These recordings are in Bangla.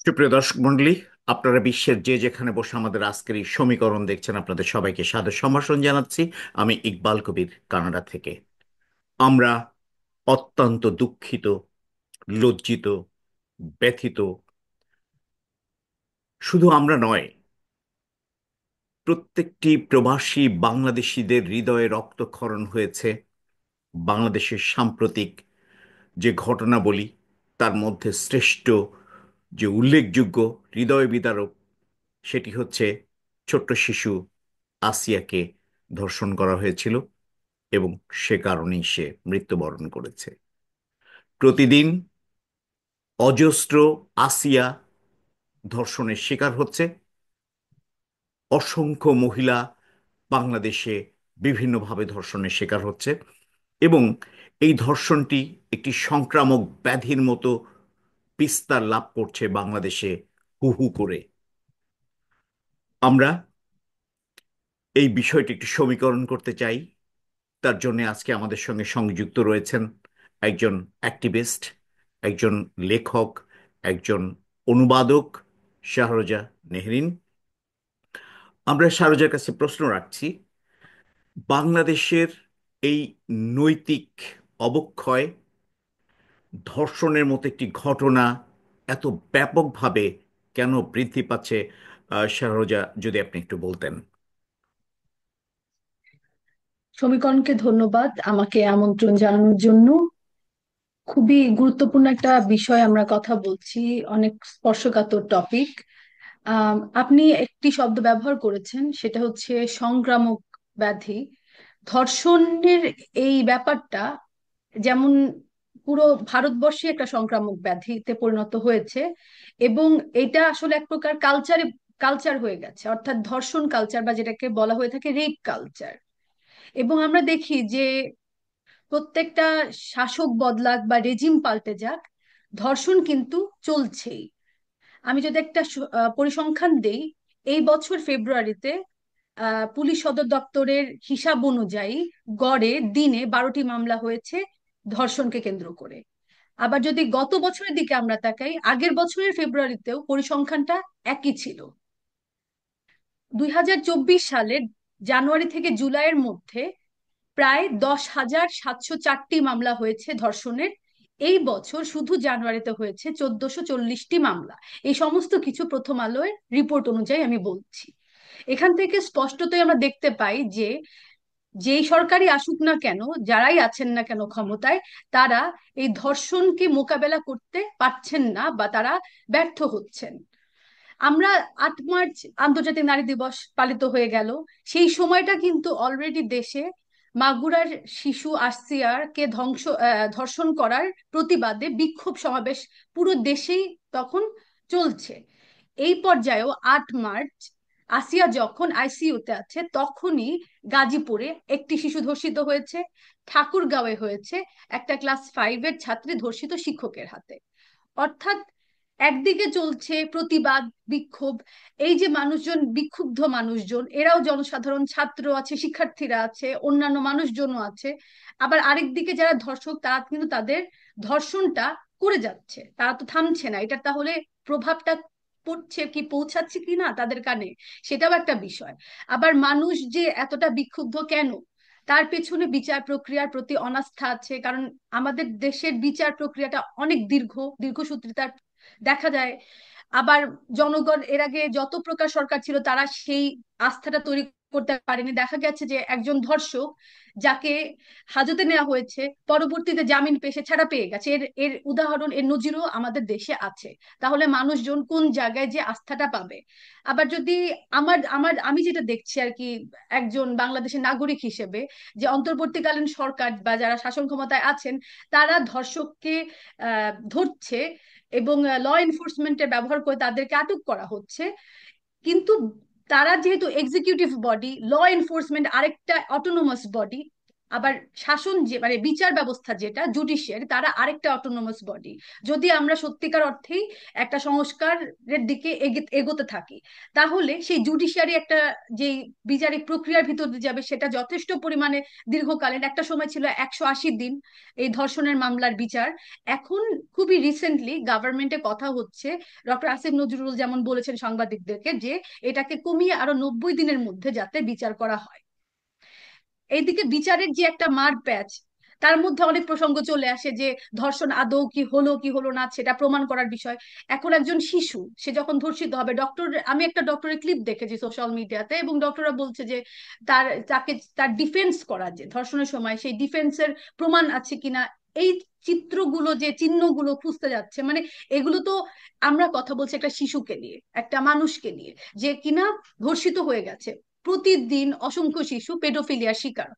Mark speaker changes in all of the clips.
Speaker 1: সুপ্রিয় দর্শক মণ্ডলী, আপনারা বিশ্বের যে যেখানে বসে আমাদের আজকের এই সমীকরণ দেখছেন, আপনাদের সবাইকে সাদর সম্ভাষণ জানাচ্ছি। আমি ইকবাল কবির, কানাডা থেকে। আমরা অত্যন্ত দুঃখিত, লজ্জিত, ব্যথিত। শুধু আমরা নয়, প্রত্যেকটি প্রবাসী বাংলাদেশিদের হৃদয়ে রক্তক্ষরণ হয়েছে বাংলাদেশের সাম্প্রতিক যে ঘটনাবলী, তার মধ্যে শ্রেষ্ঠ, যে উল্লেখযোগ্য, হৃদয় বিদারক, সেটি হচ্ছে ছোট্ট শিশু আসিয়াকে ধর্ষণ করা হয়েছিল এবং সে কারণেই সে মৃত্যুবরণ করেছে। প্রতিদিন অজস্র আসিয়া ধর্ষণের শিকার হচ্ছে। অসংখ্য মহিলা বাংলাদেশে বিভিন্নভাবে ধর্ষণের শিকার হচ্ছে এবং এই ধর্ষণটি একটি সংক্রামক ব্যাধির মতো বিস্তার লাভ করছে বাংলাদেশে, হু হু করে। আমরা এই বিষয়টি একটি সমীকরণ করতে চাই। তার জন্য আজকে আমাদের সঙ্গে সংযুক্ত রয়েছেন একজন অ্যাক্টিভিস্ট, একজন লেখক, একজন অনুবাদক, শাহরোজা নেহরিন। আমরা শাহরোজার কাছে প্রশ্ন রাখছি, বাংলাদেশের এই নৈতিক অবক্ষয়, ধর্ষণের মতো একটি ঘটনা এত ব্যাপকভাবে কেন বৃদ্ধি পাচ্ছে? শাহরোজা, যদি আপনি একটু বলতেন।
Speaker 2: সমীকরণকে ধন্যবাদ আমাকে আমন্ত্রণ জানানোর জন্য। খুবই গুরুত্বপূর্ণ একটা বিষয় আমরা কথা বলছি, অনেক স্পর্শকাতর টপিক। আপনি একটি শব্দ ব্যবহার করেছেন, সেটা হচ্ছে সংক্রামক ব্যাধি। ধর্ষণের এই ব্যাপারটা যেমন পুরো ভারতবর্ষে একটা সংক্রামক ব্যাধিতে পরিণত হয়েছে, এবং এটা আসলে এক প্রকার কালচার হয়ে গেছে, অর্থাৎ ধর্ষণ কালচার, বা যেটাকে বলা হয়ে থাকে রেপ কালচার। এবং আমরা দেখি যে প্রত্যেকটা শাসক বদলাক বা রেজিম পাল্টে যাক, ধর্ষণ কিন্তু চলছেই। আমি যদি একটা পরিসংখ্যান দেই, এই বছর ফেব্রুয়ারিতে পুলিশ সদর দপ্তরের হিসাব অনুযায়ী গড়ে দিনে 12টি মামলা হয়েছে ধর্ষণকে কেন্দ্র করে। আবার যদি গত বছরের দিকে আমরা তাকাই, আগের বছরের ফেব্রুয়ারিতেও পরিসংখ্যানটা একই ছিল। 2024 সালের জানুয়ারি থেকে জুলাইয়ের মধ্যে প্রায় 10,704টি মামলা হয়েছে ধর্ষণের। এই বছর শুধু জানুয়ারিতে হয়েছে 1,440টি মামলা। এই সমস্ত কিছু প্রথম আলোর রিপোর্ট অনুযায়ী আমি বলছি। এখান থেকে স্পষ্টতই আমরা দেখতে পাই যে যেই সরকারই আসুক না কেন, যারাই আছেন না কেন ক্ষমতায়, তারা এই ধর্ষণকে মোকাবেলা করতে পারছেন না, বা তারা ব্যর্থ হচ্ছেন। আমরা 8 মার্চ আন্তর্জাতিক নারী দিবস পালিত হয়ে গেল। সেই সময়টা কিন্তু অলরেডি দেশে মাগুরার শিশু আসিয়াকে ধর্ষণ করার প্রতিবাদে বিক্ষোভ সমাবেশ পুরো দেশেই তখন চলছে। এই পর্যায়েও 8 মার্চ আসিয়া যখন আইসিইউতে আছে, তখনই গাজীপুরে একটি শিশু ধর্ষিত হয়েছে, ঠাকুরগাঁওয়ে হয়েছে একটা ক্লাস 5-এর ছাত্রী ধর্ষিত শিক্ষকের হাতে। অর্থাৎ একদিকে চলছে প্রতিবাদ, বিক্ষোভ, এই যে মানুষজন, বিক্ষুব্ধ মানুষজন, এরাও জনসাধারণ, ছাত্র আছে, শিক্ষার্থীরা আছে, অন্যান্য মানুষজনও আছে। আবার আরেকদিকে যারা ধর্ষক, তারা কিন্তু তাদের ধর্ষণটা করে যাচ্ছে, তারা তো থামছে না। এটা তাহলে প্রভাবটা পড়ছে কি, পৌঁছাচ্ছে কি না তাদের কানে, সেটাও একটা বিষয়। আবার মানুষ যে এতটা বিক্ষুব্ধ কেন, তার পেছনে বিচার প্রক্রিয়ার প্রতি অনাস্থা আছে, কারণ আমাদের দেশের বিচার প্রক্রিয়াটা অনেক দীর্ঘসূত্রিতার দেখা যায়। আবার জনগণ এর আগে যত প্রকার সরকার ছিল, তারা সেই আস্থাটা তৈরি করতে পারেনি। দেখা গেছে যে একজন ধর্ষক যাকে হাজতে নেওয়া হয়েছে, পরবর্তীতে জামিন পেয়ে সে ছাড়া পেয়ে গেছে। এর এর উদাহরণ, এর নজিরও আমাদের দেশে আছে। তাহলে মানুষজন কোন জায়গায় যে আস্থাটা পাবে? আবার যদি আমি যেটা দেখছি আর কি, একজন বাংলাদেশের নাগরিক হিসেবে, যে অন্তর্বর্তীকালীন সরকার বা যারা শাসন ক্ষমতায় আছেন, তারা ধর্ষককে ধরছে এবং ল এনফোর্সমেন্টের ব্যবহার করে তাদেরকে আটক করা হচ্ছে। কিন্তু তারা যেহেতু এক্সিকিউটিভ বডি, ল এনফোর্সমেন্ট আরেকটা অটোনোমাস বডি, আবার শাসন যে মানে বিচার ব্যবস্থা যেটা জুডিশিয়ারি, তারা আরেকটা অটোনোমাস বডি। যদি আমরা সত্যিকার অর্থেই একটা সংস্কারের দিকে এগোতে থাকি, তাহলে সেই জুডিশিয়ারি একটা যে বিচারিক প্রক্রিয়ার ভিতর দিয়ে যাবে, সেটা যথেষ্ট পরিমাণে দীর্ঘকালীন। একটা সময় ছিল 180 দিন এই ধর্ষণের মামলার বিচার। এখন খুবই রিসেন্টলি গভর্নমেন্টে কথা হচ্ছে, ডক্টর আসিফ নজরুল যেমন বলেছেন সাংবাদিকদেরকে, যে এটাকে কমিয়ে আরো 90 দিনের মধ্যে যাতে বিচার করা হয়। এইদিকে বিচারের যে একটা মার প্যাচ, তার মধ্যে অনেক প্রসঙ্গ চলে আসে যে ধর্ষণ আদৌ কি হলো না সেটা প্রমাণ করার বিষয়। এখন একজন শিশু সে যখন ধর্ষিত হবে, ডক্টর, আমি একটা ডক্টরের ক্লিপ দেখেছি সোশ্যাল মিডিয়াতে, এবং ডক্টররা বলছে যে তার ডিফেন্স করা, যে ধর্ষণের সময় সেই ডিফেন্সের প্রমাণ আছে কিনা, এই চিত্রগুলো, যে চিহ্নগুলো খুঁজতে যাচ্ছে, মানে এগুলো তো, আমরা কথা বলছি একটা শিশুকে নিয়ে, একটা মানুষকে নিয়ে, যে কিনা ধর্ষিত হয়ে গেছে। প্রতিদিন অসংখ্য শিশু পেডোফিলিয়ার শিকার,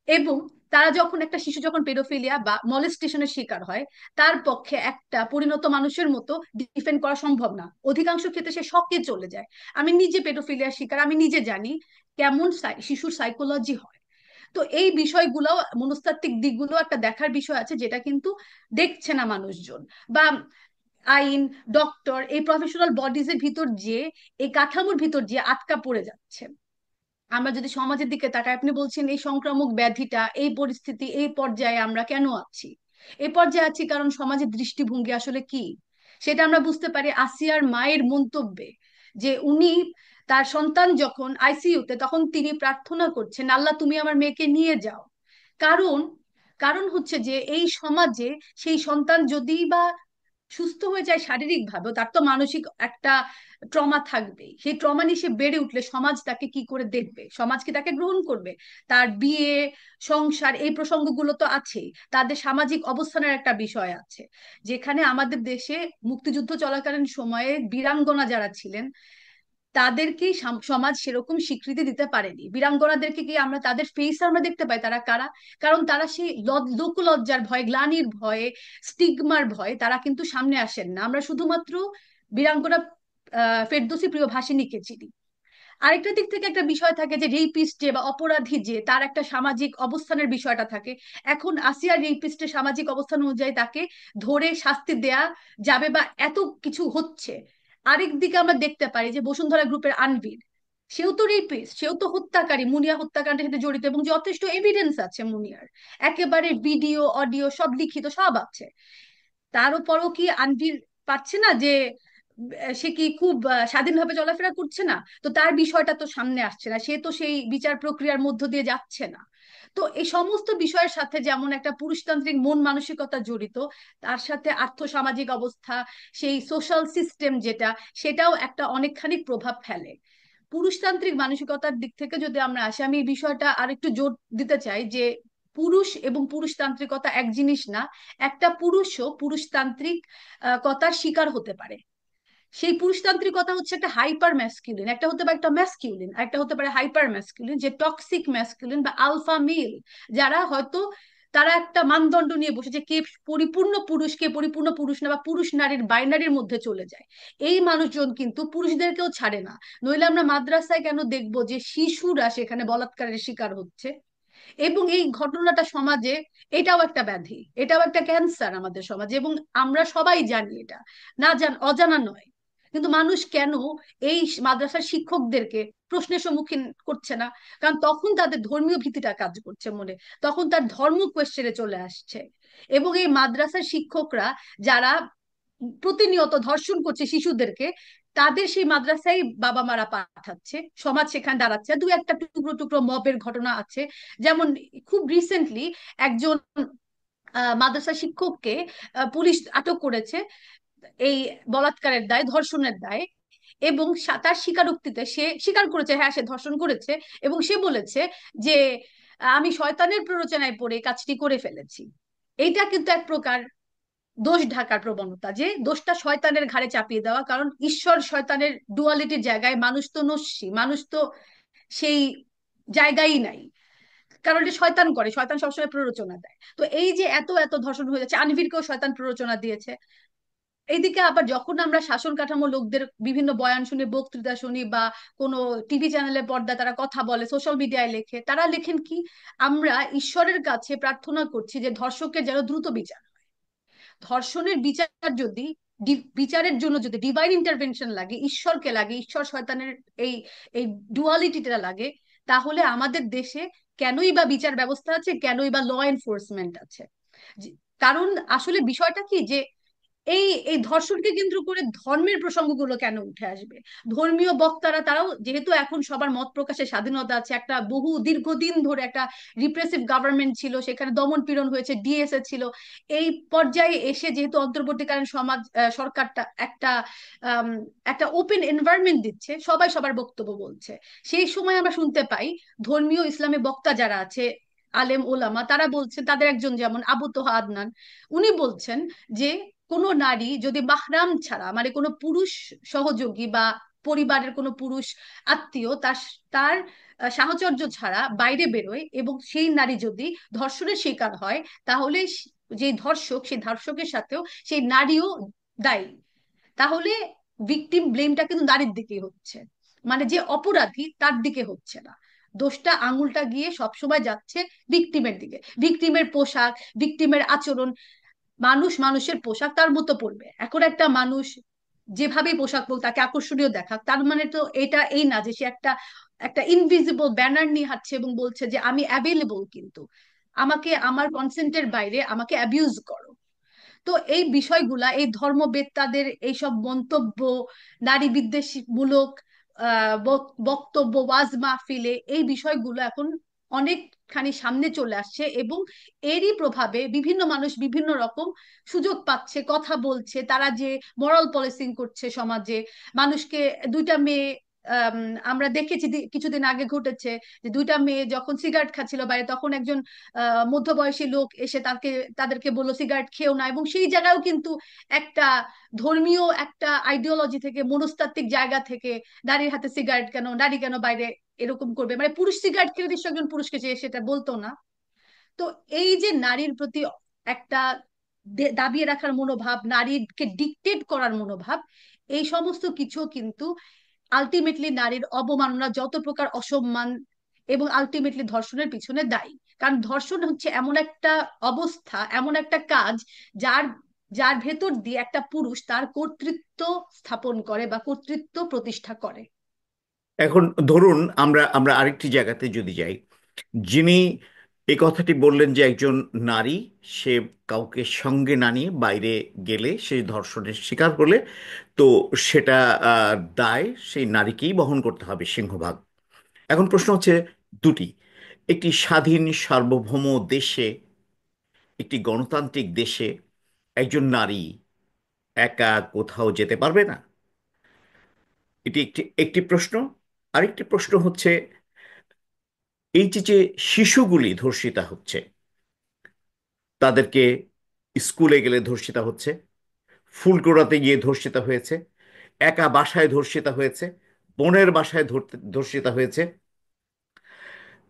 Speaker 2: এবং তারা যখন, একটা শিশু যখন পেডোফিলিয়া বা মলেস্টেশনের শিকার হয়, তার পক্ষে একটা পরিণত মানুষের মতো ডিফেন্ড করা সম্ভব না। অধিকাংশ ক্ষেত্রে সে শকে চলে যায়। আমি নিজে পেডোফিলিয়ার শিকার, আমি নিজে জানি কেমন শিশুর সাইকোলজি হয়। তো এই বিষয়গুলো, মনস্তাত্ত্বিক দিকগুলো একটা দেখার বিষয় আছে, যেটা কিন্তু দেখছে না মানুষজন, বা আইন, ডক্টর, এই প্রফেশনাল বডিজ এর ভিতর যে, এই কাঠামোর ভিতর যে আটকা পড়ে যাচ্ছে। আমরা যদি সমাজের দিকে তাকাই, আপনি বলছেন এই সংক্রামক ব্যাধিটা, এই পরিস্থিতি, এই পর্যায়ে আমরা কেন আছি? এই পর্যায়ে আছি কারণ সমাজের দৃষ্টিভঙ্গি আসলে কি, সেটা আমরা বুঝতে পারি আসিয়ার মায়ের মন্তব্যে। যে উনি, তার সন্তান যখন আইসিইউতে, তখন তিনি প্রার্থনা করছেন, আল্লাহ তুমি আমার মেয়েকে নিয়ে যাও। কারণ কারণ হচ্ছে যে এই সমাজে সেই সন্তান যদি বা সুস্থ হয়ে যায় শারীরিক ভাবে, তার তো মানসিক একটা ট্রমা থাকবেই। সেই ট্রমা নিয়ে সে বেড়ে উঠলে সমাজ তাকে কি করে দেখবে, সমাজ কি তাকে গ্রহণ করবে? তার বিয়ে, সংসার, এই প্রসঙ্গগুলো তো আছেই। তাদের সামাজিক অবস্থানের একটা বিষয় আছে, যেখানে আমাদের দেশে মুক্তিযুদ্ধ চলাকালীন সময়ে বীরাঙ্গনা যারা ছিলেন, তাদেরকে সমাজ সেরকম স্বীকৃতি দিতে পারেনি। বীরাঙ্গনাদেরকে কি আমরা তাদের ফেস আমরা দেখতে পাই, তারা কারা? কারণ তারা সেই লোকলজ্জার ভয়, গ্লানির ভয়ে, স্টিগমার ভয়ে তারা কিন্তু সামনে আসেন না। আমরা শুধুমাত্র বীরাঙ্গনা ফেরদৌসী প্রিয়ভাষিণীকে চিনি। আরেকটা দিক থেকে একটা বিষয় থাকে যে রেপিস্ট যে বা অপরাধী যে, তার একটা সামাজিক অবস্থানের বিষয়টা থাকে। এখন আসিয়ার রেপিস্টের সামাজিক অবস্থান অনুযায়ী তাকে ধরে শাস্তি দেয়া যাবে, বা এত কিছু হচ্ছে। আরেক দিকে আমরা দেখতে পারি যে বসুন্ধরা গ্রুপের আনভির, সেও তো রেপিস্ট, সেও তো হত্যাকারী, মুনিয়া হত্যাকাণ্ডের সাথে জড়িত, এবং যথেষ্ট এভিডেন্স আছে মুনিয়ার, একেবারে ভিডিও, অডিও সব লিখিত সব আছে। তার উপরও কি আনভির পাচ্ছে না যে সে কি খুব স্বাধীনভাবে চলাফেরা করছে না? তো তার বিষয়টা তো সামনে আসছে না, সে তো সেই বিচার প্রক্রিয়ার মধ্য দিয়ে যাচ্ছে না। তো এই সমস্ত বিষয়ের সাথে যেমন একটা পুরুষতান্ত্রিক মন মানসিকতা জড়িত, তার সাথে আর্থসামাজিক অবস্থা, সেই সোশ্যাল সিস্টেম যেটা, সেটাও একটা অনেকখানি প্রভাব ফেলে। পুরুষতান্ত্রিক মানসিকতার দিক থেকে যদি আমরা আসি, আমি এই বিষয়টা আর একটু জোর দিতে চাই যে পুরুষ এবং পুরুষতান্ত্রিকতা এক জিনিস না। একটা পুরুষও পুরুষতান্ত্রিক কতার শিকার হতে পারে। সেই পুরুষতান্ত্রিকতা হচ্ছে একটা হাইপার ম্যাসকিউলিন, একটা হতে পারে একটা ম্যাসকিউলিন, একটা হতে পারে হাইপার ম্যাসকিউলিন, যে টক্সিক ম্যাসকিউলিন বা আলফা মেল, যারা হয়তো তারা একটা মানদণ্ড নিয়ে বসে যে কে পরিপূর্ণ পুরুষ, কে পরিপূর্ণ পুরুষ না, বা পুরুষ নারীর বাইনারির মধ্যে চলে যায়। এই মানুষজন কিন্তু পুরুষদেরকেও ছাড়ে না। নইলে আমরা মাদ্রাসায় কেন দেখবো যে শিশুরা সেখানে বলাৎকারের শিকার হচ্ছে? এবং এই ঘটনাটা সমাজে, এটাও একটা ব্যাধি, এটাও একটা ক্যান্সার আমাদের সমাজে, এবং আমরা সবাই জানি এটা, না অজানা নয়। কিন্তু মানুষ কেন এই মাদ্রাসার শিক্ষকদেরকে প্রশ্নের সম্মুখীন করছে না? কারণ তখন তাদের ধর্মীয় ভীতিটা কাজ করছে মনে, তখন তার ধর্ম কোয়েশ্চেনে চলে আসছে। এবং এই মাদ্রাসার শিক্ষকরা যারা প্রতিনিয়ত ধর্ষণ করছে শিশুদেরকে, তাদের সেই মাদ্রাসায় বাবা মারা পাঠাচ্ছে, সমাজ সেখানে দাঁড়াচ্ছে। দু একটা টুকরো টুকরো মবের ঘটনা আছে, যেমন খুব রিসেন্টলি একজন মাদ্রাসা শিক্ষককে পুলিশ আটক করেছে এই বলাৎকারের দায়, ধর্ষণের দায়ে। এবং তার স্বীকারোক্তিতে সে স্বীকার করেছে, হ্যাঁ সে ধর্ষণ করেছে, এবং সে বলেছে যে আমি শয়তানের প্ররোচনায় পড়ে এই কাজটি করে ফেলেছি। এইটা কিন্তু এক প্রকার দোষ ঢাকার প্রবণতা, যে দোষটা শয়তানের ঘাড়ে চাপিয়ে দেওয়া। কারণ ঈশ্বর শয়তানের ডুয়ালিটির জায়গায়, মানুষ তো নস্যি, মানুষ তো সেই জায়গায় নাই। কারণ এটা শয়তান করে, শয়তান সবসময় প্ররোচনা দেয়। তো এই যে এত এত ধর্ষণ হয়ে যাচ্ছে, আনভিরকেও শয়তান প্ররোচনা দিয়েছে। এইদিকে আবার যখন আমরা শাসন কাঠামো লোকদের বিভিন্ন বয়ান শুনি, বক্তৃতা শুনি, বা কোনো টিভি চ্যানেলে পর্দা তারা কথা বলে, সোশ্যাল মিডিয়ায় লেখে, তারা লেখেন কি, আমরা ঈশ্বরের কাছে প্রার্থনা করছি যে ধর্ষকের যেন দ্রুত বিচার। ধর্ষণের বিচার যদি বিচারের জন্য যদি ডিভাইন ইন্টারভেনশন লাগে, ঈশ্বরকে লাগে, ঈশ্বর শয়তানের এই এই ডুয়ালিটিটা লাগে, তাহলে আমাদের দেশে কেনই বা বিচার ব্যবস্থা আছে, কেনই বা ল এনফোর্সমেন্ট আছে? যে- কারণ আসলে বিষয়টা কি যে এই এই ধর্ষণকে কেন্দ্র করে ধর্মের প্রসঙ্গগুলো কেন উঠে আসবে? ধর্মীয় বক্তারা তারাও যেহেতু এখন সবার মত প্রকাশের স্বাধীনতা আছে, একটা বহু দীর্ঘদিন ধরে একটা রিপ্রেসিভ গভর্নমেন্ট ছিল, সেখানে দমন পীড়ন হয়েছে, ডিএসএ ছিল, এই পর্যায়ে এসে যেহেতু অন্তর্বর্তীকালীন সরকারটা একটা আম, একটা ওপেন এনভায়রনমেন্ট দিচ্ছে, সবাই সবার বক্তব্য বলছে, সেই সময় আমরা শুনতে পাই ধর্মীয় ইসলামী বক্তা যারা আছে, আলেম ওলামা, তারা বলছেন, তাদের একজন যেমন আবু তোহা আদনান, উনি বলছেন যে কোনো নারী যদি মাহরাম ছাড়া, মানে কোনো পুরুষ সহযোগী বা পরিবারের কোনো পুরুষ আত্মীয় তার তার সাহচর্য ছাড়া বাইরে বেরোয়, এবং সেই নারী যদি ধর্ষণের শিকার হয়, তাহলে যে ধর্ষক, সেই ধর্ষকের সাথেও সেই নারীও দায়ী। তাহলে ভিকটিম ব্লেমটা কিন্তু নারীর দিকেই হচ্ছে, মানে যে অপরাধী তার দিকে হচ্ছে না, দোষটা আঙুলটা গিয়ে সবসময় যাচ্ছে ভিকটিমের দিকে। ভিকটিমের পোশাক, ভিকটিমের আচরণ, মানুষ মানুষের পোশাক তার মতো পরবে। এখন একটা মানুষ যেভাবে পোশাক পরুক, তাকে আকর্ষণীয় দেখাক, তার মানে তো এটা এই না যে সে একটা একটা ইনভিজিবল ব্যানার নিয়ে হাঁটছে এবং বলছে যে আমি অ্যাভেলেবল, কিন্তু আমাকে আমার কনসেন্টের বাইরে আমাকে অ্যাবিউজ করো। তো এই বিষয়গুলা, এই ধর্মবেত্তাদের এইসব মন্তব্য, নারী বিদ্বেষী মূলক বক্তব্য, ওয়াজ মাহফিলে এই বিষয়গুলো এখন অনেকখানি সামনে চলে আসছে, এবং এরই প্রভাবে বিভিন্ন মানুষ বিভিন্ন রকম সুযোগ পাচ্ছে, কথা বলছে, তারা যে মরাল পলিসিং করছে সমাজে, মানুষকে, দুইটা মেয়ে, আম, আমরা দেখেছি কিছুদিন আগে ঘটেছে যে দুইটা মেয়ে যখন সিগারেট খাচ্ছিল বাইরে, তখন একজন মধ্যবয়সী লোক এসে তাদেরকে বললো সিগারেট খেও না, এবং সেই জায়গায়ও কিন্তু একটা ধর্মীয় একটা আইডিওলজি থেকে, মনস্তাত্ত্বিক জায়গা থেকে, নারীর হাতে সিগারেট কেন, নারী কেন বাইরে এরকম করবে, মানে পুরুষ সিগারেট খেলে নিশ্চয় একজন পুরুষকে সে সেটা বলতো না। তো এই যে নারীর প্রতি একটা দাবিয়ে রাখার মনোভাব, নারীকে ডিকটেট করার মনোভাব, এই সমস্ত কিছু কিন্তু আলটিমেটলি নারীর অবমাননা, যত প্রকার অসম্মান, এবং আলটিমেটলি ধর্ষণের পিছনে দায়ী। কারণ ধর্ষণ হচ্ছে এমন একটা অবস্থা, এমন একটা কাজ, যার যার ভেতর দিয়ে একটা পুরুষ তার কর্তৃত্ব স্থাপন করে বা কর্তৃত্ব প্রতিষ্ঠা করে।
Speaker 1: এখন ধরুন আমরা আমরা আরেকটি জায়গাতে যদি যাই, যিনি এই কথাটি বললেন যে একজন নারী, সে কাউকে সঙ্গে না নিয়ে বাইরে গেলে, সে ধর্ষণের শিকার হলে, তো সেটা দায় সেই নারীকেই বহন করতে হবে সিংহভাগ। এখন প্রশ্ন হচ্ছে দুটি: একটি স্বাধীন সার্বভৌম দেশে, একটি গণতান্ত্রিক দেশে একজন নারী একা কোথাও যেতে পারবে না? এটি একটি একটি প্রশ্ন। আরেকটি প্রশ্ন হচ্ছে, এই যে যে শিশুগুলি ধর্ষিতা হচ্ছে, তাদেরকে স্কুলে গেলে ধর্ষিতা হচ্ছে, ফুলকোড়াতে গিয়ে ধর্ষিতা হয়েছে, একা বাসায় ধর্ষিতা হয়েছে, বোনের বাসায় ধর্ষিতা হয়েছে,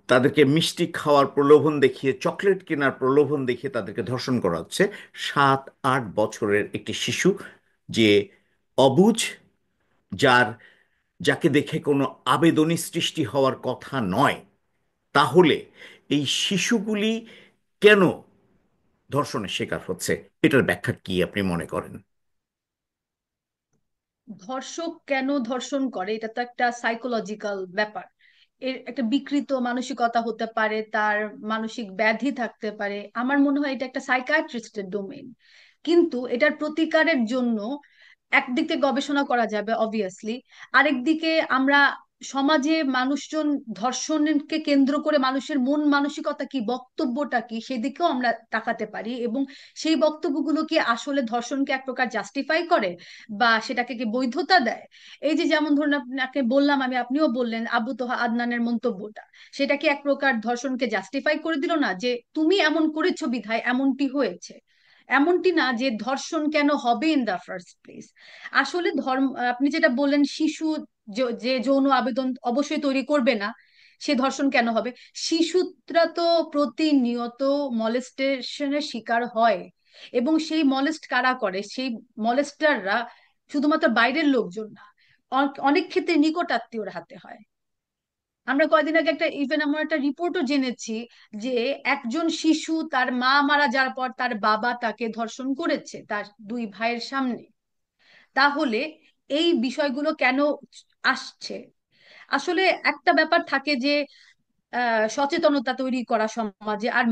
Speaker 1: তাদেরকে মিষ্টি খাওয়ার প্রলোভন দেখিয়ে, চকলেট কেনার প্রলোভন দেখিয়ে তাদেরকে ধর্ষণ করা হচ্ছে। 7-8 বছরের একটি শিশু, যে অবুঝ, যার যাকে দেখে কোনো আবেদনী সৃষ্টি হওয়ার কথা নয়, তাহলে এই শিশুগুলি কেন ধর্ষণের শিকার হচ্ছে? এটার ব্যাখ্যা কি আপনি মনে করেন?
Speaker 2: ধর্ষক কেন ধর্ষণ করে, এটা তো একটা সাইকোলজিক্যাল ব্যাপার। এর একটা বিকৃত মানসিকতা হতে পারে, তার মানসিক ব্যাধি থাকতে পারে, আমার মনে হয় এটা একটা সাইকায়াট্রিস্টের ডোমেইন। কিন্তু এটার প্রতিকারের জন্য একদিক থেকে গবেষণা করা যাবে অবভিয়াসলি, আরেকদিকে আমরা সমাজে মানুষজন ধর্ষণকে কেন্দ্র করে মানুষের মন মানসিকতা কি, বক্তব্যটা কি, সেদিকেও আমরা তাকাতে পারি, এবং সেই বক্তব্যগুলো কি আসলে ধর্ষণকে এক প্রকার জাস্টিফাই করে, বা সেটাকে কি বৈধতা দেয়? এই যে যেমন ধরুন আপনাকে বললাম, আমি, আপনিও বললেন আবু তোহা আদনানের মন্তব্যটা, সেটা কি এক প্রকার ধর্ষণকে জাস্টিফাই করে দিল না, যে তুমি এমন করেছো বিধায় এমনটি হয়েছে? এমনটি না যে ধর্ষণ কেন হবে ইন দা ফার্স্ট প্লেস। আসলে ধর্ম, আপনি যেটা বললেন, শিশু যে যৌন আবেদন অবশ্যই তৈরি করবে না, সে ধর্ষণ কেন হবে? শিশুরা তো প্রতিনিয়ত মলেস্টেশনের শিকার হয়। এবং সেই মলেস্ট কারা করে, সেই মলেস্টাররা শুধুমাত্র বাইরের লোকজন না, অনেক ক্ষেত্রে নিকট আত্মীয়র হাতে হয়। আমরা কয়দিন আগে একটা ইভেন আমরা একটা রিপোর্টও জেনেছি যে একজন শিশু তার মা মারা যাওয়ার পর তার বাবা তাকে ধর্ষণ করেছে তার দুই ভাইয়ের সামনে। তাহলে এই বিষয়গুলো কেন আসছে? আসলে একটা ব্যাপার থাকে যে সচেতনতা তৈরি করা সমাজে, আর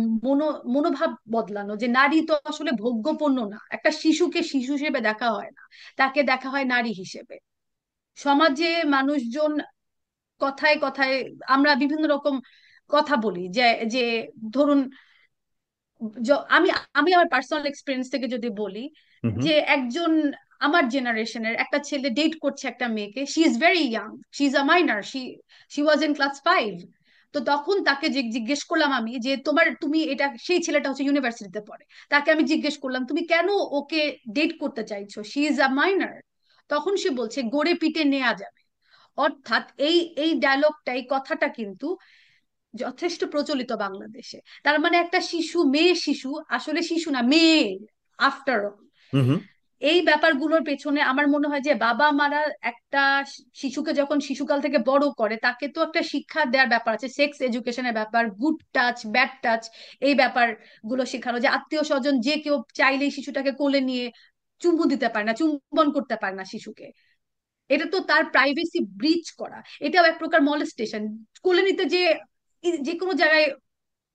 Speaker 2: মনোভাব বদলানো যে নারী তো আসলে ভোগ্যপণ্য না, একটা শিশুকে শিশু হিসেবে দেখা হয় না, তাকে দেখা হয় নারী হিসেবে। সমাজে মানুষজন কথায় কথায় আমরা বিভিন্ন রকম কথা বলি যে যে ধরুন, আমি আমি আমার পার্সোনাল এক্সপিরিয়েন্স থেকে যদি বলি,
Speaker 1: হুম হুম।
Speaker 2: যে একজন আমার জেনারেশনের একটা ছেলে ডেট করছে একটা মেয়েকে, she is very young, she is a minor, she was in class 5। তো তখন তাকে জিজ্ঞেস করলাম আমি যে তুমি এটা, সেই ছেলেটা হচ্ছে ইউনিভার্সিটিতে পড়ে, তাকে আমি জিজ্ঞেস করলাম তুমি কেন ওকে ডেট করতে চাইছো, শি ইজ আ মাইনর। তখন সে বলছে গড়ে পিটে নেওয়া যাবে। অর্থাৎ এই এই ডায়লগটা, এই কথাটা কিন্তু যথেষ্ট প্রচলিত বাংলাদেশে। তার মানে একটা শিশু, মেয়ে শিশু, আসলে শিশু না, মেয়ে আফটার অল।
Speaker 1: হুম হুম।
Speaker 2: এই ব্যাপারগুলোর পেছনে আমার মনে হয় যে বাবা মারা একটা শিশুকে যখন শিশুকাল থেকে বড় করে, তাকে তো একটা শিক্ষা দেওয়ার ব্যাপার আছে, সেক্স এডুকেশনের ব্যাপার, গুড টাচ ব্যাড টাচ, এই ব্যাপারগুলো শেখানো, যে আত্মীয় স্বজন যে কেউ চাইলেই শিশুটাকে কোলে নিয়ে চুমু দিতে পারে না, চুম্বন করতে পারে না শিশুকে। এটা তো তার প্রাইভেসি ব্রিচ করা, এটাও এক প্রকার মলেস্টেশন। কোলে নিতে যে যে কোনো জায়গায়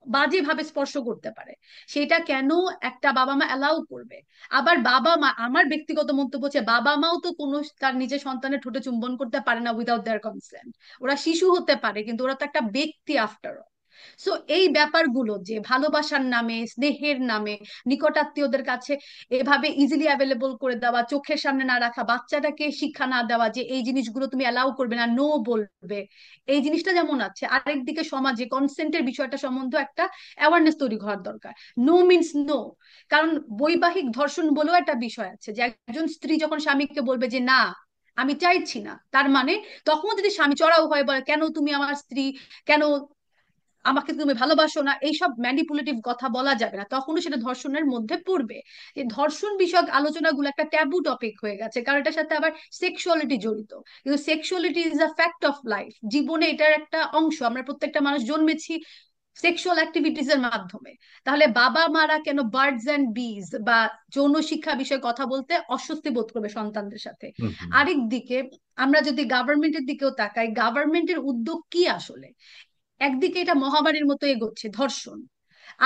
Speaker 2: বাজে ভাবে স্পর্শ করতে পারে, সেটা কেন একটা বাবা মা অ্যালাউ করবে? আবার বাবা মা, আমার ব্যক্তিগত মন্তব্য হচ্ছে বাবা মাও তো কোনো তার নিজের সন্তানের ঠোঁটে চুম্বন করতে পারে না উইদাউট দেয়ার কনসেন্ট। ওরা শিশু হতে পারে কিন্তু ওরা তো একটা ব্যক্তি আফটার অল। সো এই ব্যাপারগুলো যে ভালোবাসার নামে, স্নেহের নামে নিকটাত্মীয়দের কাছে এভাবে ইজিলি অ্যাভেলেবল করে দেওয়া, চোখের সামনে না রাখা, বাচ্চাটাকে শিক্ষা না দেওয়া যে এই জিনিসগুলো তুমি অ্যালাউ করবে না, নো বলবে, এই জিনিসটা যেমন আছে, আরেকদিকে সমাজে কনসেন্টের বিষয়টা সম্বন্ধে একটা অ্যাওয়ারনেস তৈরি হওয়ার দরকার। No means no. কারণ বৈবাহিক ধর্ষণ বলেও একটা বিষয় আছে, যে একজন স্ত্রী যখন স্বামীকে বলবে যে না আমি চাইছি না, তার মানে তখন যদি স্বামী চড়াও হয় বলে কেন তুমি আমার স্ত্রী, কেন আমাকে তুমি ভালোবাসো না, এইসব ম্যানিপুলেটিভ কথা বলা যাবে না, তখনও সেটা ধর্ষণের মধ্যে পড়বে। এই ধর্ষণ বিষয়ক আলোচনাগুলো একটা ট্যাবু টপিক হয়ে গেছে, কারণ এটার সাথে আবার সেক্সুয়ালিটি জড়িত। কিন্তু sexuality is a fact of life, জীবনে এটার একটা অংশ, আমরা প্রত্যেকটা মানুষ জন্মেছি সেক্সুয়াল অ্যাক্টিভিটিস এর মাধ্যমে। তাহলে বাবা মারা কেন বার্ডস এন্ড বিজ বা যৌন শিক্ষা বিষয়ে কথা বলতে অস্বস্তি বোধ করবে সন্তানদের সাথে?
Speaker 1: হুম হুম।
Speaker 2: আরেক দিকে আমরা যদি গভর্নমেন্টের দিকেও তাকাই, গভর্নমেন্টের উদ্যোগ কি আসলে? একদিকে এটা মহামারীর মতো এগোচ্ছে ধর্ষণ,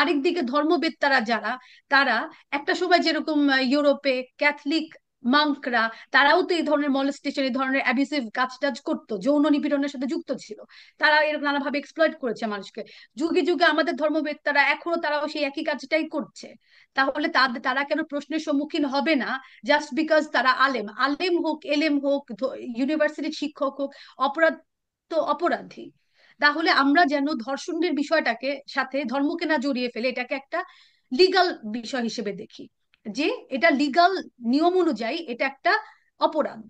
Speaker 2: আরেকদিকে ধর্মবেত্তারা যারা, তারা একটা সময় যেরকম ইউরোপে ক্যাথলিক মাঙ্করা, তারাও তো এই ধরনের মলেস্টেশন, এই ধরনের অ্যাবিউসিভ কাজ টাজ করতো, যৌন নিপীড়নের সাথে যুক্ত ছিল, তারা এরকম নানাভাবে এক্সপ্লয়েট করেছে মানুষকে। যুগে যুগে আমাদের ধর্মবেত্তারা এখনো তারাও সেই একই কাজটাই করছে। তাহলে তারা কেন প্রশ্নের সম্মুখীন হবে না? জাস্ট বিকজ তারা আলেম, আলেম হোক এলেম হোক, ইউনিভার্সিটির শিক্ষক হোক, অপরাধ তো অপরাধী। তাহলে আমরা যেন ধর্ষণের বিষয়টাকে সাথে ধর্মকে না জড়িয়ে ফেলে, এটাকে একটা লিগাল বিষয় হিসেবে দেখি, যে এটা লিগাল নিয়ম অনুযায়ী এটা একটা অপরাধ।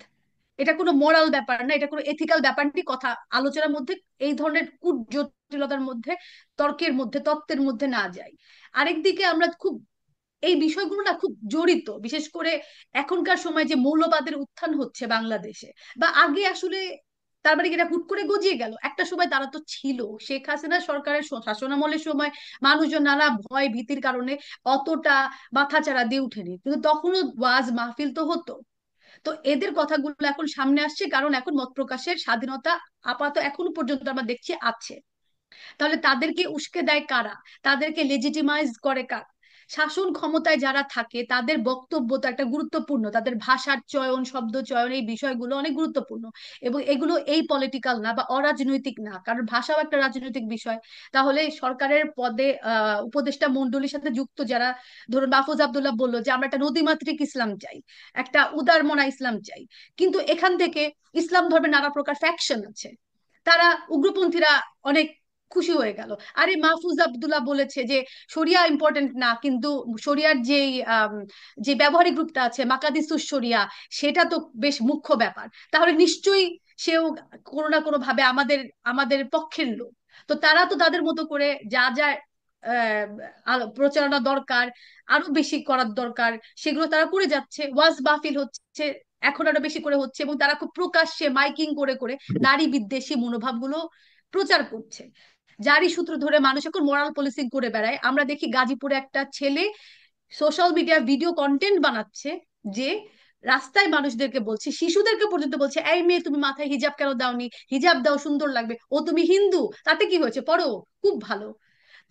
Speaker 2: এটা কোনো মোরাল ব্যাপার না, এটা কোনো এথিক্যাল ব্যাপার নেই, কথা আলোচনার মধ্যে এই ধরনের কূট জটিলতার মধ্যে, তর্কের মধ্যে, তত্ত্বের মধ্যে না যাই। আরেকদিকে আমরা খুব এই বিষয়গুলো না খুব জড়িত, বিশেষ করে এখনকার সময় যে মৌলবাদের উত্থান হচ্ছে বাংলাদেশে বা আগে আসলে, তার মানে কি এটা হুট করে গজিয়ে গেল? একটা সময় তারা তো ছিল, শেখ হাসিনা সরকারের শাসনামলের সময় মানুষজন নানা ভয় ভীতির কারণে অতটা মাথাচাড়া দিয়ে উঠেনি, কিন্তু তখনও ওয়াজ মাহফিল তো হতো। তো এদের কথাগুলো এখন সামনে আসছে কারণ এখন মত প্রকাশের স্বাধীনতা আপাতত এখনো পর্যন্ত আমরা দেখছি আছে। তাহলে তাদেরকে উস্কে দেয় কারা? তাদেরকে লেজিটিমাইজ করে কারা? শাসন ক্ষমতায় যারা থাকে তাদের বক্তব্য তো একটা গুরুত্বপূর্ণ, তাদের ভাষার চয়ন, শব্দ চয়ন, এই বিষয়গুলো অনেক গুরুত্বপূর্ণ। এবং এগুলো এই পলিটিক্যাল না বা অরাজনৈতিক না, কারণ ভাষাও একটা রাজনৈতিক বিষয়। তাহলে সরকারের পদে উপদেষ্টা মন্ডলীর সাথে যুক্ত যারা, ধরুন মাহফুজ আব্দুল্লাহ বললো যে আমরা একটা নদীমাতৃক ইসলাম চাই, একটা উদারমনা ইসলাম চাই, কিন্তু এখান থেকে ইসলাম ধর্মের নানা প্রকার ফ্যাকশন আছে, তারা উগ্রপন্থীরা অনেক খুশি হয়ে গেল। আরে মাহফুজ আব্দুল্লাহ বলেছে যে শরিয়া ইম্পর্টেন্ট না, কিন্তু শরিয়ার যে ব্যবহারিক গ্রুপটা আছে মাকাদিসুস শরিয়া, সেটা তো বেশ মুখ্য ব্যাপার। তাহলে নিশ্চয়ই সেও কোনো না কোনো ভাবে আমাদের আমাদের পক্ষের লোক। তো তারা তো তাদের মতো করে যা যা আহ, প্রচারণা দরকার, আরো বেশি করার দরকার, সেগুলো তারা করে যাচ্ছে। ওয়াজ মাহফিল হচ্ছে, এখন আরো বেশি করে হচ্ছে, এবং তারা খুব প্রকাশ্যে মাইকিং করে করে নারী বিদ্বেষী মনোভাবগুলো প্রচার করছে। যারই সূত্র ধরে মানুষ এখন মোরাল পলিসিং করে বেড়ায়। আমরা দেখি গাজীপুরে একটা ছেলে সোশ্যাল মিডিয়া ভিডিও কন্টেন্ট বানাচ্ছে, যে রাস্তায় মানুষদেরকে বলছে, শিশুদেরকে পর্যন্ত বলছে, এই মেয়ে তুমি মাথায় হিজাব কেন দাওনি, হিজাব দাও সুন্দর লাগবে, ও তুমি হিন্দু, তাতে কি হয়েছে, পড়ো, খুব ভালো।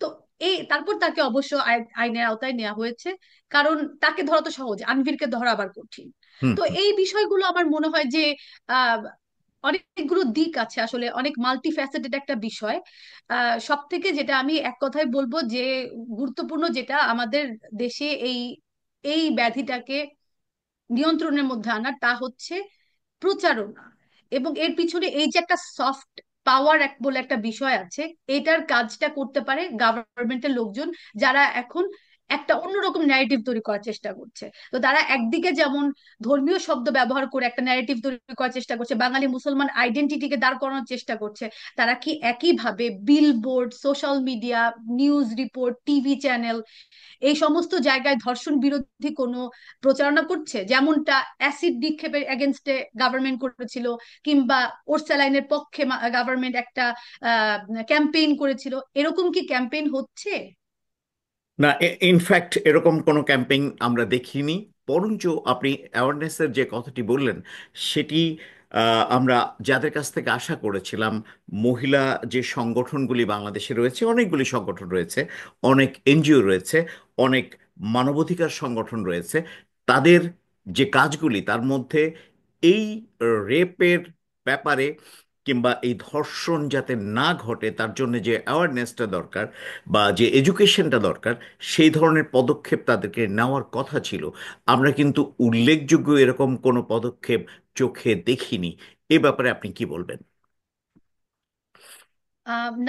Speaker 2: তো এই তারপর তাকে অবশ্য আইনের আওতায় নেওয়া হয়েছে, কারণ তাকে ধরা তো সহজ, আনভিরকে ধরা আবার কঠিন।
Speaker 1: হুম
Speaker 2: তো
Speaker 1: হুম।
Speaker 2: এই বিষয়গুলো আমার মনে হয় যে আহ অনেকগুলো দিক আছে, আসলে অনেক মাল্টি ফ্যাসেটেড একটা বিষয়। সব থেকে যেটা আমি এক কথায় বলবো যে গুরুত্বপূর্ণ, যেটা আমাদের দেশে এই এই ব্যাধিটাকে নিয়ন্ত্রণের মধ্যে আনার, তা হচ্ছে প্রচারণা। এবং এর পিছনে এই যে একটা সফট পাওয়ার এক বলে একটা বিষয় আছে, এটার কাজটা করতে পারে গভর্নমেন্টের লোকজন, যারা এখন একটা অন্যরকম ন্যারেটিভ তৈরি করার চেষ্টা করছে। তো তারা একদিকে যেমন ধর্মীয় শব্দ ব্যবহার করে একটা ন্যারেটিভ তৈরি করার চেষ্টা করছে, বাঙালি মুসলমান আইডেন্টিটিকে দাঁড় করানোর চেষ্টা করছে, তারা কি একইভাবে billboard, social media, news report, TV channel, এই সমস্ত জায়গায় ধর্ষণ বিরোধী কোনো প্রচারণা করছে, যেমনটা অ্যাসিড নিক্ষেপের এগেনস্টে গভর্নমেন্ট করেছিল, কিংবা ওরসালাইনের পক্ষে গভর্নমেন্ট একটা ক্যাম্পেইন করেছিল? এরকম কি ক্যাম্পেইন হচ্ছে?
Speaker 1: না, ইনফ্যাক্ট এরকম কোনো ক্যাম্পেইন আমরা দেখিনি। বরঞ্চ আপনি অ্যাওয়ারনেসের যে কথাটি বললেন সেটি আমরা যাদের কাছ থেকে আশা করেছিলাম, মহিলা যে সংগঠনগুলি বাংলাদেশে রয়েছে, অনেকগুলি সংগঠন রয়েছে, অনেক এনজিও রয়েছে, অনেক মানবাধিকার সংগঠন রয়েছে, তাদের যে কাজগুলি তার মধ্যে এই রেপের ব্যাপারে কিংবা এই ধর্ষণ যাতে না ঘটে তার জন্য যে অ্যাওয়ারনেসটা দরকার বা যে এডুকেশনটা দরকার, সেই ধরনের পদক্ষেপ তাদেরকে নেওয়ার কথা ছিল। আমরা কিন্তু উল্লেখযোগ্য এরকম কোনো পদক্ষেপ চোখে দেখিনি। এ ব্যাপারে আপনি কি বলবেন?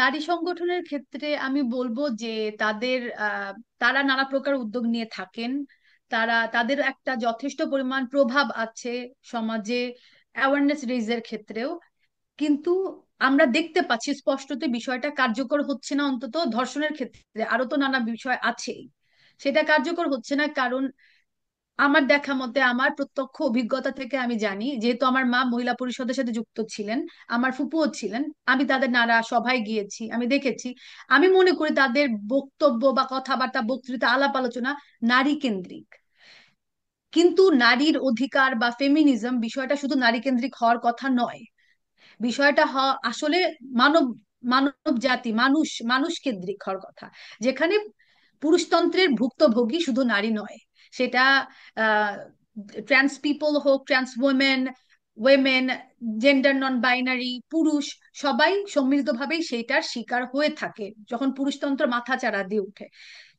Speaker 2: নারী সংগঠনের ক্ষেত্রে আমি বলবো যে তাদের আহ, তারা নানা প্রকার উদ্যোগ নিয়ে থাকেন। তাদের একটা যথেষ্ট পরিমাণ প্রভাব আছে সমাজে, অ্যাওয়ারনেস রেইজের ক্ষেত্রেও। কিন্তু আমরা দেখতে পাচ্ছি স্পষ্টত বিষয়টা কার্যকর হচ্ছে না, অন্তত ধর্ষণের ক্ষেত্রে। আরো তো নানা বিষয় আছেই, সেটা কার্যকর হচ্ছে না। কারণ আমার দেখা মতে, আমার প্রত্যক্ষ অভিজ্ঞতা থেকে আমি জানি, যেহেতু আমার মা মহিলা পরিষদের সাথে যুক্ত ছিলেন, আমার ফুপুও ছিলেন, আমি তাদের নানা সভায় গিয়েছি, আমি দেখেছি। আমি মনে করি তাদের বক্তব্য বা কথাবার্তা, বক্তৃতা, আলাপ আলোচনা নারী কেন্দ্রিক। কিন্তু নারীর অধিকার বা ফেমিনিজম বিষয়টা শুধু নারী কেন্দ্রিক হওয়ার কথা নয়। বিষয়টা আসলে মানব মানব জাতি, মানুষ মানুষ কেন্দ্রিক হওয়ার কথা, যেখানে পুরুষতন্ত্রের ভুক্তভোগী শুধু নারী নয়, সেটা ট্রান্স পিপল হোক, ট্রান্স ওমেন, ওয়েমেন, জেন্ডার নন বাইনারি, পুরুষ, সবাই সম্মিলিতভাবেই সেইটার শিকার হয়ে থাকে যখন পুরুষতন্ত্র মাথাচাড়া দিয়ে উঠে।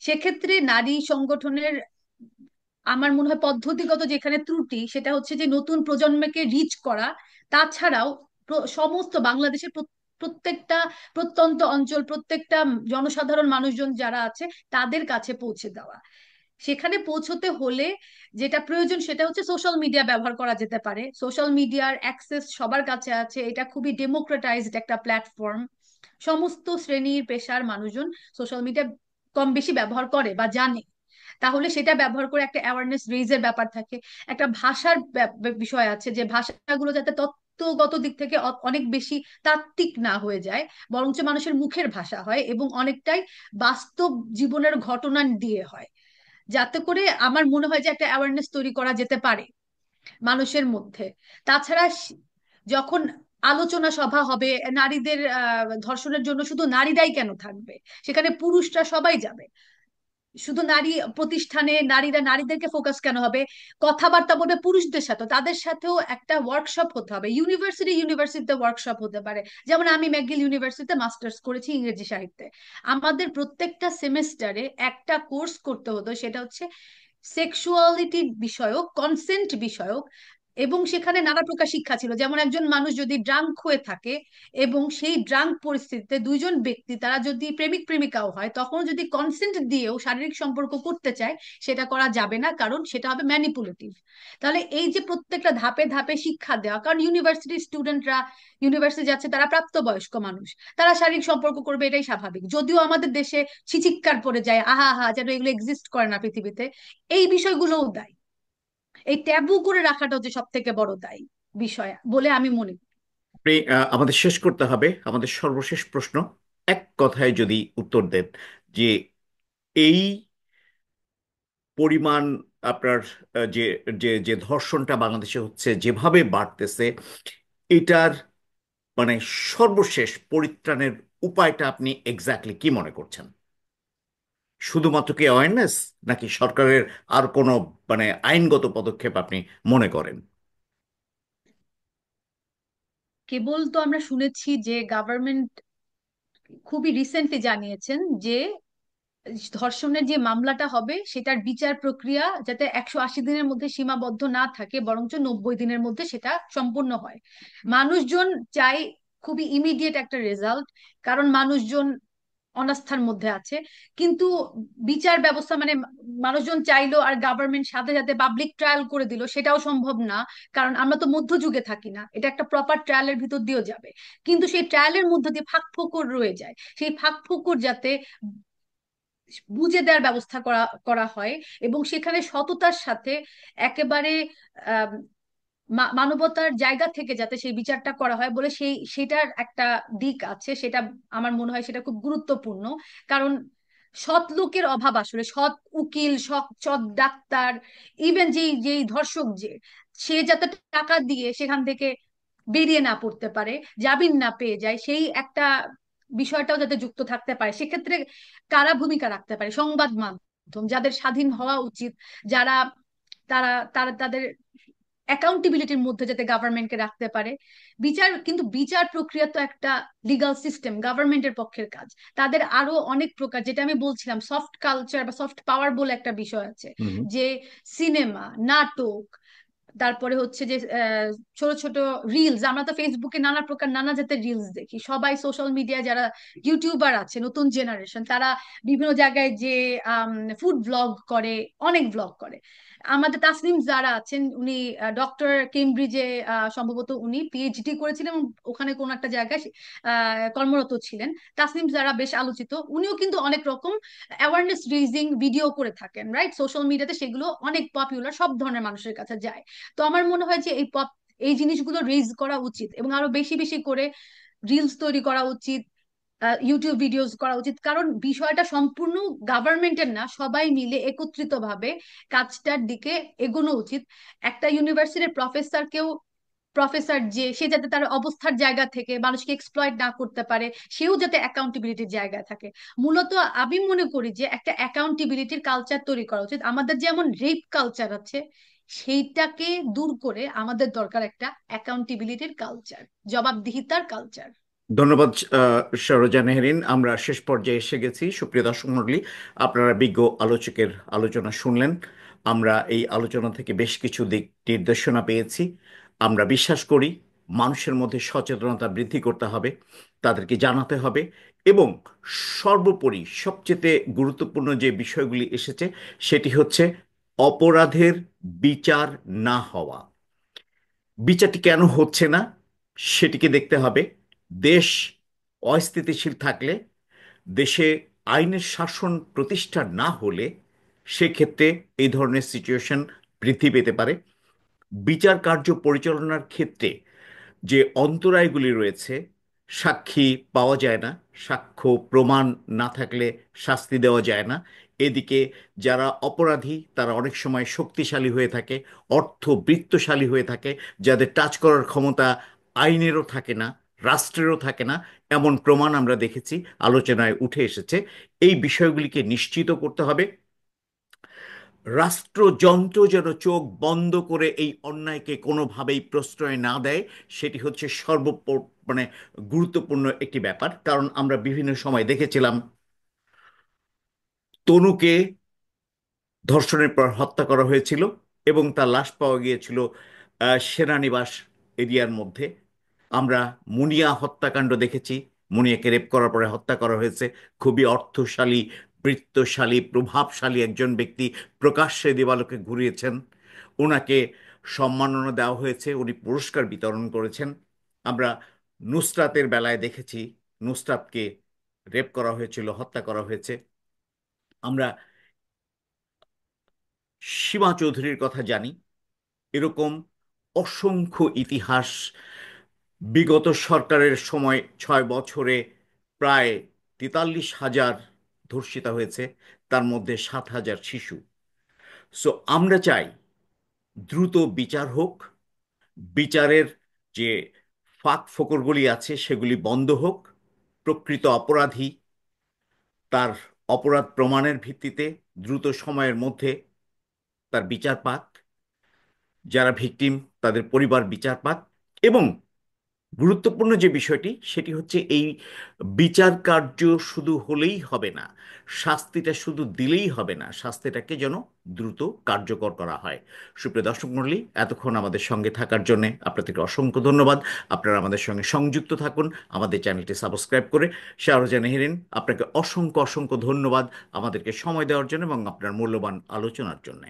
Speaker 2: সেক্ষেত্রে নারী সংগঠনের আমার মনে হয় পদ্ধতিগত যেখানে ত্রুটি, সেটা হচ্ছে যে নতুন প্রজন্মকে রিচ করা, তাছাড়াও সমস্ত বাংলাদেশের প্রত্যেকটা প্রত্যন্ত অঞ্চল, প্রত্যেকটা জনসাধারণ মানুষজন যারা আছে, তাদের কাছে পৌঁছে দেওয়া। সেখানে পৌঁছতে হলে যেটা প্রয়োজন সেটা হচ্ছে সোশ্যাল মিডিয়া ব্যবহার করা যেতে পারে। সোশ্যাল মিডিয়ার অ্যাক্সেস সবার কাছে আছে, এটা খুবই ডেমোক্রেটাইজড একটা প্ল্যাটফর্ম। সমস্ত শ্রেণীর পেশার মানুষজন সোশ্যাল মিডিয়া কম বেশি ব্যবহার করে বা জানে। তাহলে সেটা ব্যবহার করে একটা অ্যাওয়ারনেস রেইজের ব্যাপার থাকে। একটা ভাষার বিষয় আছে, যে ভাষাগুলো যাতে তত্ত্বগত দিক থেকে অনেক বেশি তাত্ত্বিক না হয়ে যায়, বরঞ্চ মানুষের মুখের ভাষা হয় এবং অনেকটাই বাস্তব জীবনের ঘটনা দিয়ে হয়, যাতে করে আমার মনে হয় যে একটা অ্যাওয়ারনেস তৈরি করা যেতে পারে মানুষের মধ্যে। তাছাড়া যখন আলোচনা সভা হবে নারীদের ধর্ষণের জন্য, শুধু নারীরাই কেন থাকবে, সেখানে পুরুষরা সবাই যাবে। শুধু নারী প্রতিষ্ঠানে নারীরা, নারীদেরকে ফোকাস কেন হবে, কথাবার্তা বলবে পুরুষদের সাথে, তাদের সাথেও একটা ওয়ার্কশপ হতে হবে। ইউনিভার্সিটিতে ওয়ার্কশপ হতে পারে। যেমন আমি ম্যাকগিল ইউনিভার্সিটিতে মাস্টার্স করেছি ইংরেজি সাহিত্যে। আমাদের প্রত্যেকটা সেমেস্টারে একটা কোর্স করতে হতো, সেটা হচ্ছে সেক্সুয়ালিটি বিষয়ক, কনসেন্ট বিষয়ক এবং সেখানে নানা প্রকার শিক্ষা ছিল, যেমন একজন মানুষ যদি ড্রাঙ্ক হয়ে থাকে এবং সেই ড্রাঙ্ক পরিস্থিতিতে দুইজন ব্যক্তি তারা যদি প্রেমিক প্রেমিকাও হয়, তখন যদি কনসেন্ট দিয়েও শারীরিক সম্পর্ক করতে চায়, সেটা করা যাবে না, কারণ সেটা হবে ম্যানিপুলেটিভ। তাহলে এই যে প্রত্যেকটা ধাপে ধাপে শিক্ষা দেওয়া, কারণ ইউনিভার্সিটির স্টুডেন্টরা ইউনিভার্সিটি যাচ্ছে, তারা প্রাপ্তবয়স্ক মানুষ, তারা শারীরিক সম্পর্ক করবে, এটাই স্বাভাবিক। যদিও আমাদের দেশে ছিচিক্কার পড়ে যায়, আহা আহা, যেন এগুলো এক্সিস্ট করে না পৃথিবীতে, এই বিষয়গুলোও দায়ী। এই ট্যাবু করে রাখাটা হচ্ছে সব থেকে বড় দায়ী বিষয় বলে আমি মনে করি।
Speaker 1: আপনি আমাদের শেষ করতে হবে, আমাদের সর্বশেষ প্রশ্ন, এক কথায় যদি উত্তর দেন যে এই পরিমাণ আপনার যে যে যে ধর্ষণটা বাংলাদেশে হচ্ছে, যেভাবে বাড়তেছে, এটার মানে সর্বশেষ পরিত্রাণের উপায়টা আপনি এক্স্যাক্টলি কি মনে করছেন? শুধুমাত্র কি অ্যাওয়ারনেস, নাকি সরকারের আর কোনো মানে আইনগত পদক্ষেপ আপনি মনে করেন?
Speaker 2: কেবল তো আমরা শুনেছি যে গভর্নমেন্ট খুবই রিসেন্টলি জানিয়েছেন যে ধর্ষণের যে মামলাটা হবে সেটার বিচার প্রক্রিয়া যাতে 180 দিনের মধ্যে সীমাবদ্ধ না থাকে, বরঞ্চ 90 দিনের মধ্যে সেটা সম্পূর্ণ হয়। মানুষজন চাই খুবই ইমিডিয়েট একটা রেজাল্ট, কারণ মানুষজন অনাস্থার মধ্যে আছে। কিন্তু বিচার ব্যবস্থা মানে মানুষজন চাইলো আর গভর্নমেন্ট সাথে সাথে পাবলিক ট্রায়াল করে দিল, সেটাও সম্ভব না, কারণ আমরা তো মধ্যযুগে থাকি না, এটা একটা প্রপার ট্রায়ালের ভিতর দিয়েও যাবে। কিন্তু সেই ট্রায়ালের মধ্যে দিয়ে ফাঁক ফোকর রয়ে যায়, সেই ফাঁক ফোকর যাতে বুঝে দেওয়ার ব্যবস্থা করা করা হয়, এবং সেখানে সততার সাথে একেবারে আহ মানবতার জায়গা থেকে যাতে সেই বিচারটা করা হয় বলে সেটার একটা দিক আছে, সেটা আমার মনে হয় সেটা খুব গুরুত্বপূর্ণ। কারণ সৎ লোকের অভাব, আসলে সৎ উকিল, সৎ সৎ ডাক্তার, ইভেন যেই যেই ধর্ষক সে যাতে টাকা দিয়ে সেখান থেকে বেরিয়ে না পড়তে পারে, জামিন না পেয়ে যায়, সেই একটা বিষয়টাও যাতে যুক্ত থাকতে পারে, সেক্ষেত্রে কারা ভূমিকা রাখতে পারে, সংবাদ মাধ্যম যাদের স্বাধীন হওয়া উচিত, যারা তারা তারা তাদের অ্যাকাউন্টেবিলিটির মধ্যে যাতে গভর্নমেন্টকে রাখতে পারে। বিচার, কিন্তু বিচার প্রক্রিয়া তো একটা লিগাল সিস্টেম, গভর্নমেন্টের পক্ষের কাজ। তাদের আরো অনেক প্রকার, যেটা আমি বলছিলাম, সফট কালচার বা সফট পাওয়ার বলে একটা বিষয় আছে,
Speaker 1: হুম।
Speaker 2: যে সিনেমা, নাটক, তারপরে হচ্ছে যে ছোট ছোট রিলস, আমরা তো ফেসবুকে নানা প্রকার নানা জাতের রিলস দেখি, সবাই সোশ্যাল মিডিয়া যারা ইউটিউবার আছে নতুন জেনারেশন, তারা বিভিন্ন জায়গায় যে ফুড ব্লগ করে, অনেক ব্লগ করে। আমাদের তাসনিম যারা আছেন, উনি ডক্টর কেমব্রিজে সম্ভবত উনি পিএইচডি করেছিলেন এবং ওখানে কোন একটা জায়গায় কর্মরত ছিলেন। তাসনিম যারা বেশ আলোচিত, উনিও কিন্তু অনেক রকম অ্যাওয়ারনেস রেজিং ভিডিও করে থাকেন, রাইট? সোশ্যাল মিডিয়াতে সেগুলো অনেক পপুলার, সব ধরনের মানুষের কাছে যায়। তো আমার মনে হয় যে এই জিনিসগুলো রেজ করা উচিত, এবং আরো বেশি বেশি করে রিলস তৈরি করা উচিত, ইউটিউব ভিডিওস করা উচিত, কারণ বিষয়টা সম্পূর্ণ গভর্নমেন্টের না, সবাই মিলে একত্রিত ভাবে কাজটার দিকে এগোনো উচিত। একটা ইউনিভার্সিটির প্রফেসরকেও, প্রফেসর যে সে যাতে তার অবস্থার জায়গা থেকে মানুষকে এক্সপ্লয়েট না করতে পারে, সেও যাতে অ্যাকাউন্টেবিলিটির জায়গায় থাকে। মূলত আমি মনে করি যে একটা অ্যাকাউন্টেবিলিটির কালচার তৈরি করা উচিত। আমাদের যেমন রেপ কালচার আছে, সেইটাকে দূর করে আমাদের দরকার একটা অ্যাকাউন্টেবিলিটির কালচার, জবাবদিহিতার কালচার।
Speaker 1: ধন্যবাদ সরোজা নেহরিন। আমরা শেষ পর্যায়ে এসে গেছি। সুপ্রিয় দর্শক মণ্ডলী, আপনারা বিজ্ঞ আলোচকের আলোচনা শুনলেন। আমরা এই আলোচনা থেকে বেশ কিছু দিক নির্দেশনা পেয়েছি। আমরা বিশ্বাস করি মানুষের মধ্যে সচেতনতা বৃদ্ধি করতে হবে, তাদেরকে জানাতে হবে, এবং সর্বোপরি সবচেয়ে গুরুত্বপূর্ণ যে বিষয়গুলি এসেছে সেটি হচ্ছে অপরাধের বিচার না হওয়া। বিচারটি কেন হচ্ছে না সেটিকে দেখতে হবে। দেশ অস্থিতিশীল থাকলে, দেশে আইনের শাসন প্রতিষ্ঠা না হলে, সেক্ষেত্রে এই ধরনের সিচুয়েশন বৃদ্ধি পেতে পারে। বিচার কার্য পরিচালনার ক্ষেত্রে যে অন্তরায়গুলি রয়েছে, সাক্ষী পাওয়া যায় না, সাক্ষ্য প্রমাণ না থাকলে শাস্তি দেওয়া যায় না। এদিকে যারা অপরাধী তারা অনেক সময় শক্তিশালী হয়ে থাকে, অর্থবৃত্তশালী হয়ে থাকে, যাদের টাচ করার ক্ষমতা আইনেরও থাকে না, রাষ্ট্রেরও থাকে না, এমন প্রমাণ আমরা দেখেছি, আলোচনায় উঠে এসেছে। এই বিষয়গুলিকে নিশ্চিত করতে হবে। রাষ্ট্রযন্ত্র যেন চোখ বন্ধ করে এই অন্যায়কে কোনোভাবেই প্রশ্রয় না দেয়, সেটি হচ্ছে মানে গুরুত্বপূর্ণ একটি ব্যাপার। কারণ আমরা বিভিন্ন সময় দেখেছিলাম তনুকে ধর্ষণের পর হত্যা করা হয়েছিল এবং তার লাশ পাওয়া গিয়েছিল সেনানিবাস এরিয়ার মধ্যে। আমরা মুনিয়া হত্যাকাণ্ড দেখেছি। মুনিয়াকে রেপ করার পরে হত্যা করা হয়েছে। খুবই অর্থশালী, বৃত্তশালী, প্রভাবশালী একজন ব্যক্তি প্রকাশ্যে দিবালোকে ঘুরিয়েছেন। ওনাকে সম্মাননা দেওয়া হয়েছে, উনি পুরস্কার বিতরণ করেছেন। আমরা নুসরাতের বেলায় দেখেছি, নুসরাতকে রেপ করা হয়েছিল, হত্যা করা হয়েছে। আমরা সীমা চৌধুরীর কথা জানি। এরকম অসংখ্য ইতিহাস। বিগত সরকারের সময় 6 বছরে প্রায় 43,000 ধর্ষিতা হয়েছে, তার মধ্যে 7,000 শিশু। সো আমরা চাই দ্রুত বিচার হোক, বিচারের যে ফাঁক ফোকরগুলি আছে সেগুলি বন্ধ হোক, প্রকৃত অপরাধী তার অপরাধ প্রমাণের ভিত্তিতে দ্রুত সময়ের মধ্যে তার বিচার পাক, যারা ভিকটিম তাদের পরিবার বিচার পাক। এবং গুরুত্বপূর্ণ যে বিষয়টি সেটি হচ্ছে এই বিচার কার্য শুধু হলেই হবে না, শাস্তিটা শুধু দিলেই হবে না, শাস্তিটাকে যেন দ্রুত কার্যকর করা হয়। সুপ্রিয় দর্শক মণ্ডলী, এতক্ষণ আমাদের সঙ্গে থাকার জন্য আপনাদেরকে অসংখ্য ধন্যবাদ। আপনারা আমাদের সঙ্গে সংযুক্ত থাকুন আমাদের চ্যানেলটি সাবস্ক্রাইব করে। শাহরুজা নেহরিন, আপনাকে অসংখ্য অসংখ্য ধন্যবাদ আমাদেরকে সময় দেওয়ার জন্য এবং আপনার মূল্যবান আলোচনার জন্য।